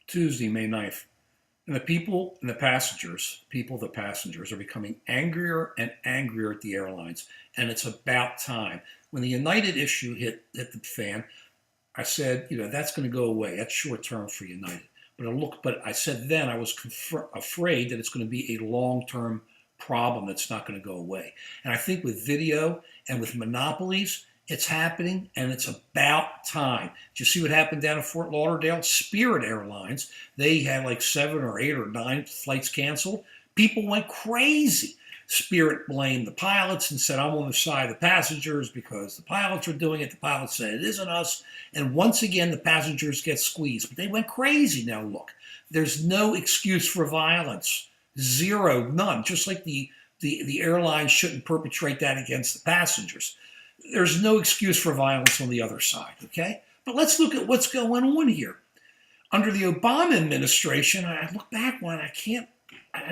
Tuesday, May 9th. And the passengers are becoming angrier and angrier at the airlines. And it's about time. When the United issue hit the fan, I said, that's going to go away. That's short term for United. But I said then I was afraid that it's going to be a long term problem that's not going to go away. And I think with video and with monopolies, it's happening, and it's about time. Did you see what happened down in Fort Lauderdale? Spirit Airlines, they had like 7 or 8 or 9 flights canceled. People went crazy. Spirit blamed the pilots and said, I'm on the side of the passengers because the pilots are doing it. The pilots said, it isn't us. And once again, the passengers get squeezed. But they went crazy. Now, look, there's no excuse for violence. Zero, none. Just like the airlines shouldn't perpetrate that against the passengers. There's no excuse for violence on the other side, okay? But let's look at what's going on here. Under the Obama administration, I look back when I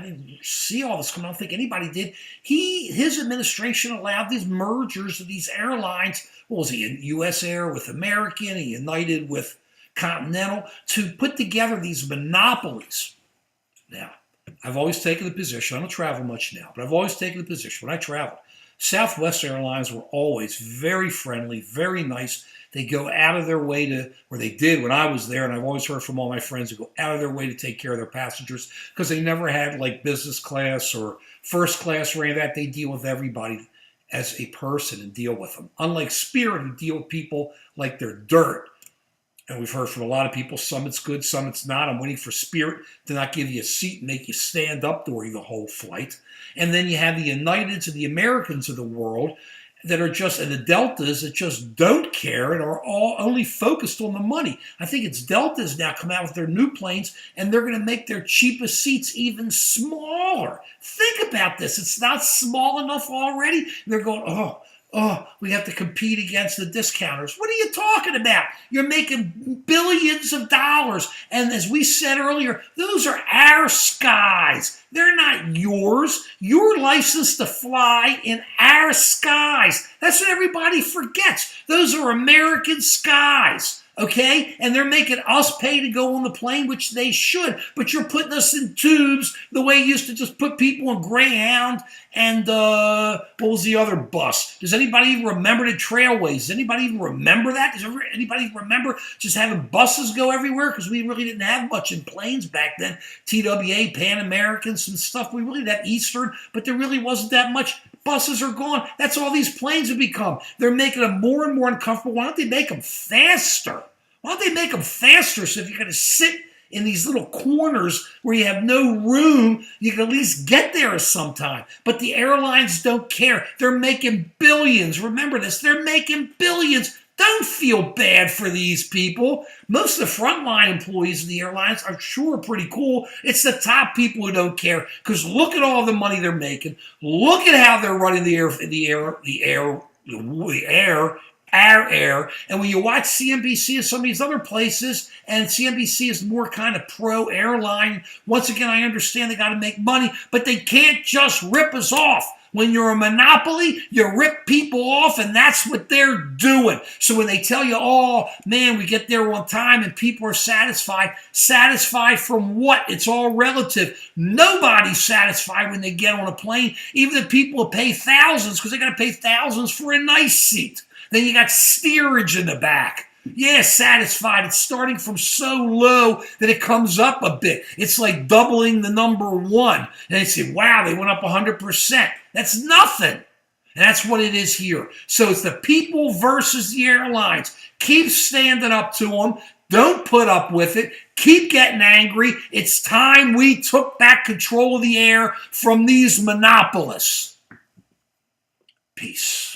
didn't see all this coming. I don't think anybody did. His administration allowed these mergers of these airlines. What was he, U.S. Air with American and United with Continental, to put together these monopolies. Now, I've always taken the position, I don't travel much now, but I've always taken the position when I travel, Southwest Airlines were always very friendly, very nice. They go out of their way to, or they did when I was there, and I've always heard from all my friends who go out of their way to take care of their passengers because they never had like business class or first class or any of that. They deal with everybody as a person and deal with them. Unlike Spirit, who deal with people like they're dirt. And we've heard from a lot of people, some it's good, some it's not. I'm waiting for Spirit to not give you a seat and make you stand up during the whole flight. And then you have the Uniteds and the Americans of the world that are just, and the Deltas that just don't care and are all only focused on the money. I think it's Deltas now come out with their new planes, and they're going to make their cheapest seats even smaller. Think about this. It's not small enough already. They're going, we have to compete against the discounters. What are you talking about? You're making billions of dollars. And as we said earlier, those are our skies. They're not yours. You're licensed to fly in our skies. That's what everybody forgets. Those are American skies. Okay? And they're making us pay to go on the plane, which they should. But you're putting us in tubes the way you used to just put people in Greyhound and, what was the other bus? Does anybody even remember the Trailways? Does anybody even remember that? Does anybody remember just having buses go everywhere? Because we really didn't have much in planes back then. TWA, Pan Americans and stuff. We really didn't have Eastern, but there really wasn't that much. Buses are gone. That's all these planes have become. They're making them more and more uncomfortable. Why don't they make them faster? Why don't they make them faster so if you're going to sit in these little corners where you have no room, you can at least get there sometime. But the airlines don't care. They're making billions. Remember this. They're making billions. Don't feel bad for these people. Most of the frontline employees of the airlines are sure pretty cool. It's the top people who don't care because look at all the money they're making. Look at how they're running our air. And when you watch CNBC and some of these other places, and CNBC is more kind of pro-airline, once again, I understand they got to make money, but they can't just rip us off. When you're a monopoly, you rip people off, and that's what they're doing. So when they tell you, oh, man, we get there on time and people are satisfied from what? It's all relative. Nobody's satisfied when they get on a plane, even the people who pay thousands, because they got to pay thousands for a nice seat. Then you got steerage in the back. Yeah, satisfied. It's starting from so low that it comes up a bit. It's like doubling the number 1. And they say, wow, they went up 100%. That's nothing. And that's what it is here. So it's the people versus the airlines. Keep standing up to them. Don't put up with it. Keep getting angry. It's time we took back control of the air from these monopolists. Peace.